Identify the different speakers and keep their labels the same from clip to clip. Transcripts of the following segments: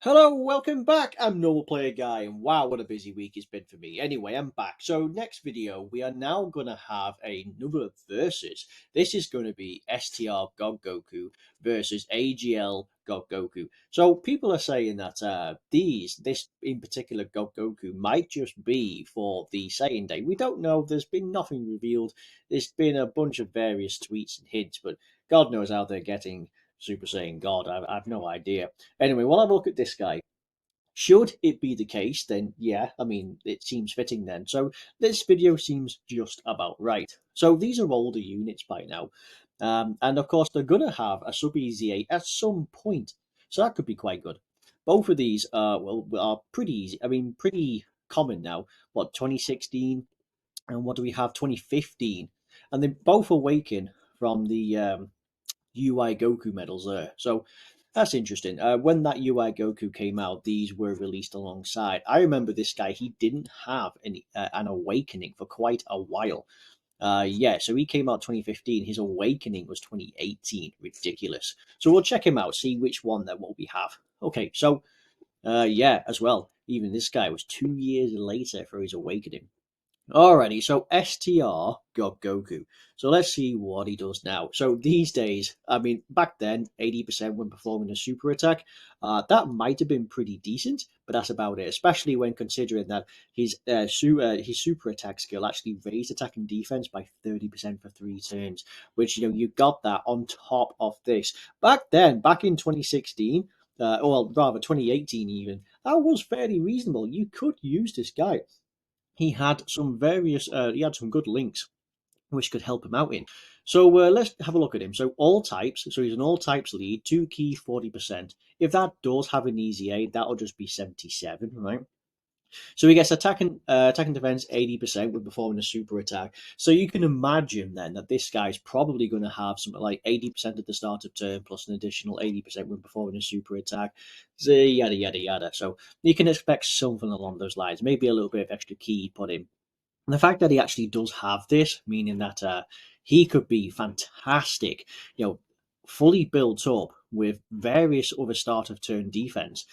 Speaker 1: Hello, welcome back. I'm Normal Player Guy, and wow, what a busy week it's been for me. Anyway, I'm back. So, next video, we are now going to have another versus. This is going to be STR God Goku versus AGL God Goku. So, people are saying that this in particular God Goku might just be for the Saiyan Day. We don't know. There's been nothing revealed. There's been a bunch of various tweets and hints, but God knows how they're getting Super Saiyan God. I've no idea. Anyway, while I look at this guy, should it be the case, then yeah, I mean, it seems fitting then. So this video seems just about right. So these are older units by now. And of course, they're going to have a sub EZA at some point. So that could be quite good. Both of these are pretty easy. I mean, pretty common now. What, 2016? And what do we have? 2015. And they both awaken from the UI Goku medals there. So that's interesting. When that UI Goku came out, these were released alongside. I remember this guy, he didn't have an awakening for quite a while. Yeah, so he came out 2015. His awakening was 2018. Ridiculous. So we'll check him out, see which one that what we have. Okay, so yeah, as well. Even this guy was 2 years later for his awakening. Alrighty, so STR got Goku. So let's see what he does now. So these days, I mean, back then, 80% when performing a super attack, that might have been pretty decent, but that's about it. Especially when considering that his super attack skill actually raised attack and defense by 30% for 3 turns, which you got that on top of this. Back then, back in 2016, or rather 2018 even, that was fairly reasonable. You could use this guy. He had some good links which could help him out in. So let's have a look at him. So all types, so he's an all types lead, 2 key 40%. If that does have an easy A, that'll just be 77, right? So he gets attack and defense 80% when performing a super attack. So you can imagine then that this guy's probably going to have something like 80% at the start of turn plus an additional 80% when performing a super attack. So yada yada yada. So you can expect something along those lines. Maybe a little bit of extra key put in. And the fact that he actually does have this, meaning that he could be fantastic, fully built up with various other start of turn defense.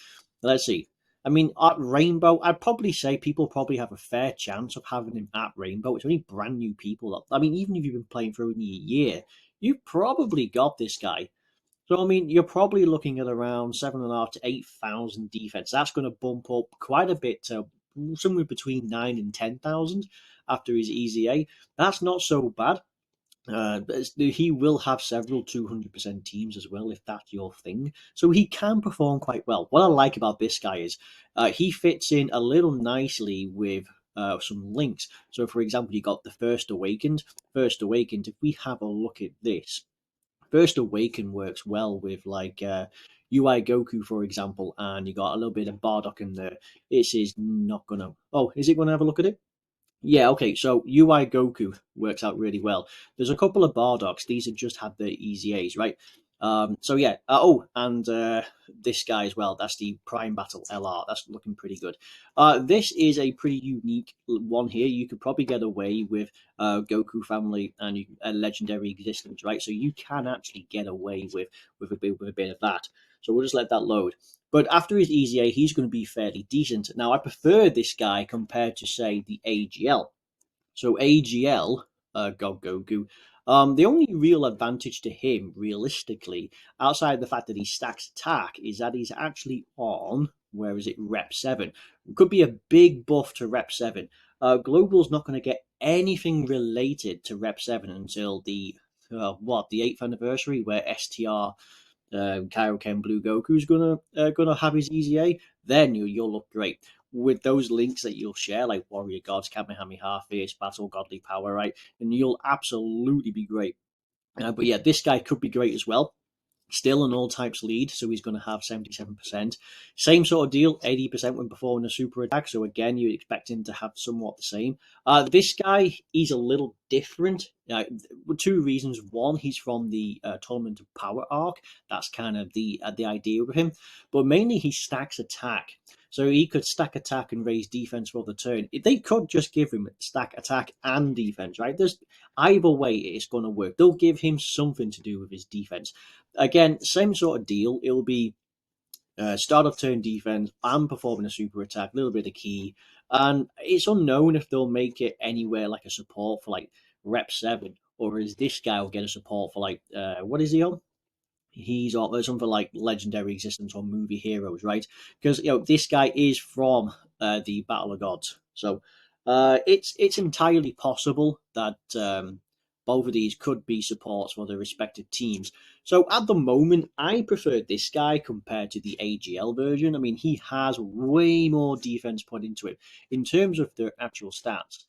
Speaker 1: Let's see. I mean, at Rainbow, I'd probably say people probably have a fair chance of having him at Rainbow. It's only brand new people. I mean, even if you've been playing for only a year, you've probably got this guy. So I mean, you're probably looking at around 7,500 to 8,000 defense. That's going to bump up quite a bit to somewhere between 9 and 10,000 after his EZA. That's not so bad. He will have several 200% teams as well, if that's your thing. So he can perform quite well. What I like about this guy is he fits in a little nicely with some links. So, for example, you got the First Awakened. First Awakened, if we have a look at this, First Awaken works well with like UI Goku, for example, and you got a little bit of Bardock in there. This is not gonna. Oh, is it gonna have a look at it? Yeah, okay, so UI Goku works out really well. There's a couple of Bardocks. These have just had their easy A's, right? So yeah. And this guy as well. That's the Prime Battle LR. That's looking pretty good. This is a pretty unique one here. You could probably get away with Goku family and a legendary existence, right? So you can actually get away with a bit of that. So we'll just let that load. But after his easy A, he's going to be fairly decent. Now, I prefer this guy compared to, say, the AGL. So AGL, God Goku, the only real advantage to him, realistically, outside the fact that he stacks attack, is that he's actually on, where is it, Rep 7. It could be a big buff to Rep 7. Global's not going to get anything related to Rep 7 until the 8th anniversary, where STR Kaioken Blue Goku's gonna have his easy A, then you'll look great with those links that you'll share, like Warrior Gods, Kamehameha, Fierce Battle, Godly Power, right? And you'll absolutely be great. But yeah, this guy could be great as well. Still an all types lead, so he's going to have 77%. Same sort of deal, 80% when performing a super attack. So again, you expect him to have somewhat the same. This guy, he's a little different. Two reasons. One, he's from the Tournament of Power arc. That's kind of the idea with him. But mainly, he stacks attack. So he could stack attack and raise defense for the turn. They could just give him stack attack and defense, right? There's either way it's going to work. They'll give him something to do with his defense. Again, same sort of deal. It'll be start of turn defense and performing a super attack, a little bit of key. And it's unknown if they'll make it anywhere like a support for like rep 7, or is this guy will get a support for like, what is he on? He's on something like legendary existence or movie heroes, right? Because this guy is from the Battle of Gods, so it's entirely possible that both of these could be supports for their respective teams. So at the moment, I prefer this guy compared to the AGL version. I mean, he has way more defense put into it in terms of their actual stats.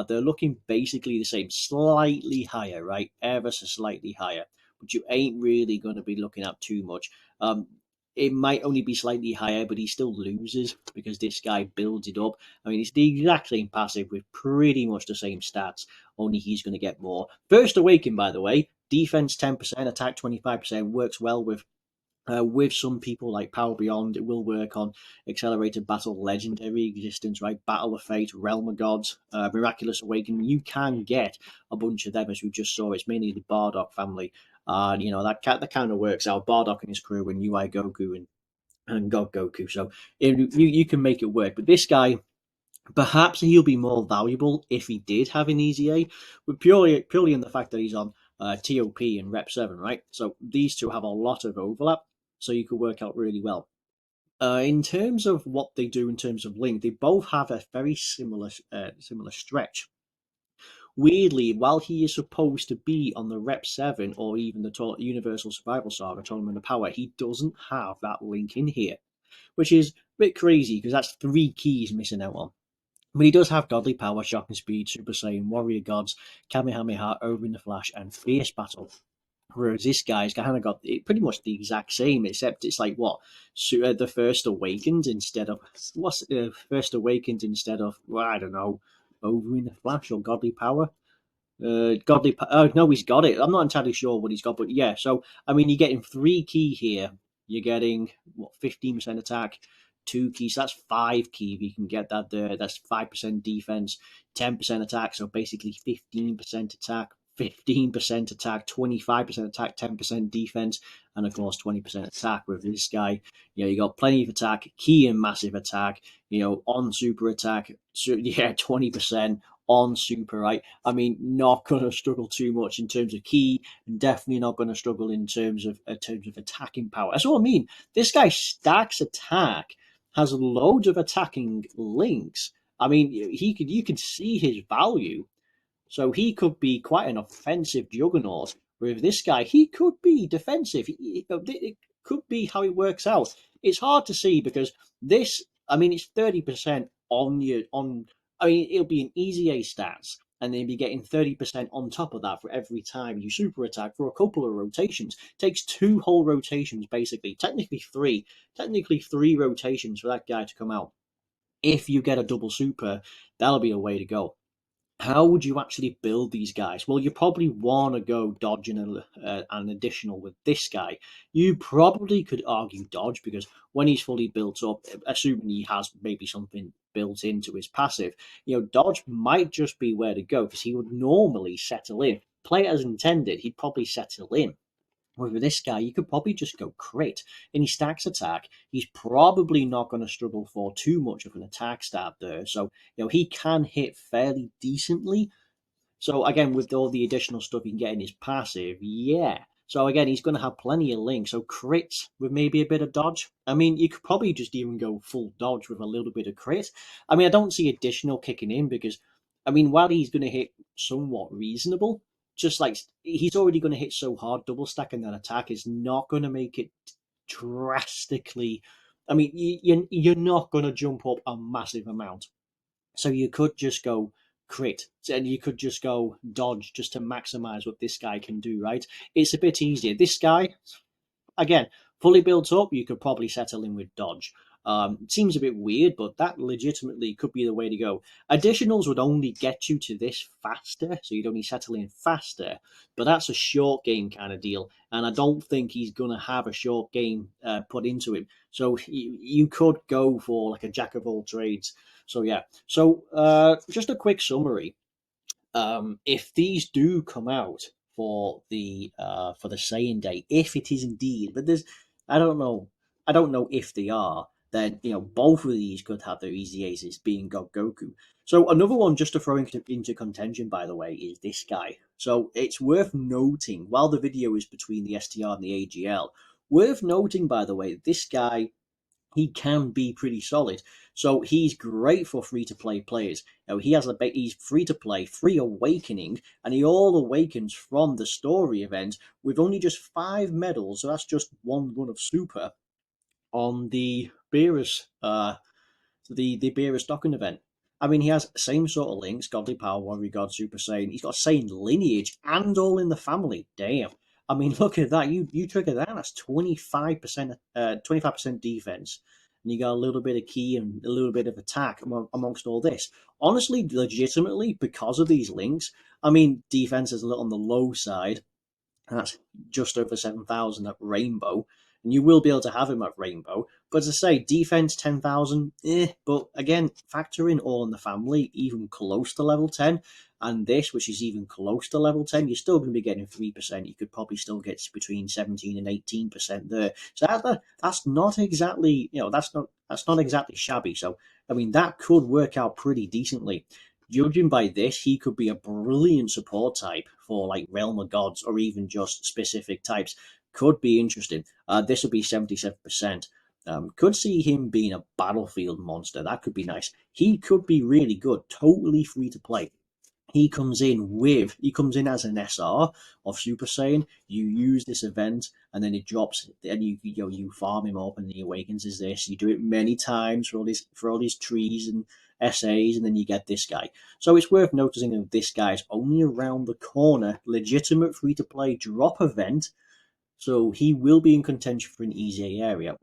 Speaker 1: They're looking basically the same, slightly higher, right? Ever so slightly higher, but you ain't really going to be looking at too much. It might only be slightly higher, but he still loses because this guy builds it up. I mean, it's the exact same passive with pretty much the same stats, only he's going to get more. First Awaken, by the way, defense 10%, attack 25%, works well with some people like Power Beyond. It will work on Accelerated Battle, Legendary Existence, right? Battle of Fate, Realm of Gods, Miraculous Awakening. You can get a bunch of them, as we just saw. It's mainly the Bardock family. That kind of works out. Bardock and his crew, and UI Goku and God Goku. So you can make it work. But this guy, perhaps he'll be more valuable if he did have an easy A, but purely in the fact that he's on TOP and Rep 7, right? So these two have a lot of overlap, so you could work out really well. In terms of what they do in terms of link, they both have a very similar stretch. Weirdly, while he is supposed to be on the Rep 7 or even the Universal Survival Saga Tournament of Power, he doesn't have that link in here, which is a bit crazy because that's 3 keys missing out on. But he does have Godly Power, Shocking Speed, Super Saiyan, Warrior Gods, Kamehameha, Over in the Flash, and Fierce Battle. Whereas this guy's kind of got pretty much the exact same, except it's like what the First Awakened instead of what's First Awakened instead of, well, I don't know, Over in the Flash or Godly Power. Oh no, he's got it. I'm not entirely sure what he's got, but yeah. So I mean, you're getting 3 key here. You're getting what 15% attack, 2 keys. So that's 5 key. If you can get that there, that's 5% defense, 10% attack. So basically 15% attack, 15% attack, 25% attack, 10% defense, and of course 20% attack with this guy. You got plenty of attack, key and massive attack. On super attack, so yeah, 20% on super, right? I mean, not going to struggle too much in terms of key, and definitely not going to struggle in terms of attacking power. That's what I mean. This guy stacks attack, has loads of attacking links. I mean, you could see his value. So he could be quite an offensive juggernaut. With this guy, he could be defensive. It could be how it works out. It's hard to see because this, I mean, it's 30% on your on. I mean, it'll be an easy A stats, and then you'll be getting 30% on top of that for every time you super attack for a couple of rotations. It takes 2 whole rotations, basically. Technically 3 rotations for that guy to come out. If you get a double super, that'll be a way to go. How would you actually build these guys? Well, you probably want to go dodging an additional with this guy. You probably could argue dodge because when he's fully built up, assuming he has maybe something built into his passive, dodge might just be where to go because he would normally settle in. Play it as intended, he'd probably settle in. With this guy, you could probably just go crit. And he stacks attack. He's probably not going to struggle for too much of an attack stat there. So, he can hit fairly decently. So, again, with all the additional stuff he can get in his passive, yeah. So, again, he's going to have plenty of links. So, crits with maybe a bit of dodge. I mean, you could probably just even go full dodge with a little bit of crit. I mean, I don't see additional kicking in because, I mean, while he's going to hit somewhat reasonable, just like he's already going to hit so hard, double stacking that attack is not going to make it drastically. I mean, you're not going to jump up a massive amount. So you could just go crit and you could just go dodge just to maximize what this guy can do, right? It's a bit easier. This guy, again, fully built up, you could probably settle in with dodge. It seems a bit weird, but that legitimately could be the way to go. Additionals would only get you to this faster, so you'd only settle in faster, but that's a short game kind of deal, and I don't think he's going to have a short game put into him. So you could go for like a jack of all trades. So yeah, so just a quick summary. If these do come out for the Saiyan Day, if it is indeed, but I don't know. I don't know if they are. Then both of these could have their easy aces, being Goku. So another one just to throw into contention, by the way, is this guy. So it's worth noting, while the video is between the STR and the AGL, worth noting, by the way, this guy, he can be pretty solid. So he's great for free to play players. He's free to play, free awakening, and he all awakens from the story event with only just 5 medals. So that's just one run of super on the Beerus the Beerus docking event. I mean, he has same sort of links: Godly Power, Warrior God, Super Saiyan. He's got Saiyan lineage and all in the family. Damn. I mean, look at that. You trigger that. That's 25% defense, and you got a little bit of key and a little bit of attack amongst all this. Honestly, legitimately, because of these links, I mean, defense is a little on the low side. That's just over 7,000 at Rainbow. And you will be able to have him at Rainbow. But as I say, defense 10,000, But again, factor in All in the Family, even close to level 10. And this, which is even close to level 10, you're still going to be getting 3%. You could probably still get between 17 and 18% there. So that's not exactly, that's not exactly shabby. So, I mean, that could work out pretty decently. Judging by this, he could be a brilliant support type for like Realm of Gods or even just specific types. Could be interesting. This would be 77%. Could see him being a battlefield monster. That could be nice. He could be really good, totally free to play. He comes in as an SR of Super Saiyan. You use this event, and then it drops, and you farm him up, and he awakens as this. You do it many times for all these trees and SAs, and then you get this guy. So it's worth noticing that this guy is only around the corner, legitimate free to play drop event. So he will be in contention for an easy area.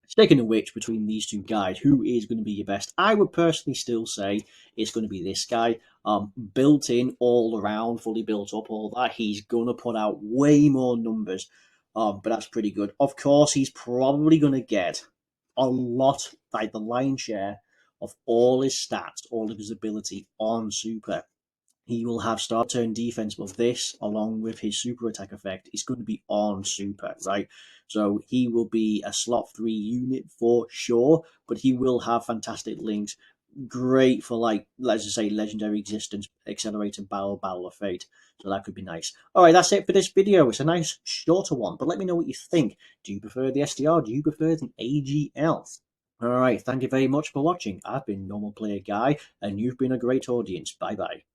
Speaker 1: Speaking of which, between these two guys, who is going to be your best? I would personally still say it's going to be this guy. Built in all around, fully built up, all that. He's going to put out way more numbers, but that's pretty good. Of course, he's probably going to get a lot, like the lion's share of all his stats, all of his ability on Super. He will have start turn defense, but this, along with his super attack effect, is going to be on super, right? So he will be a slot 3 unit for sure, but he will have fantastic links. Great for, like, let's just say, legendary existence, accelerated battle of fate. So that could be nice. All right, that's it for this video. It's a nice shorter one, but let me know what you think. Do you prefer the SDR? Do you prefer the AGL? All right, thank you very much for watching. I've been Normal Player Guy, and you've been a great audience. Bye bye.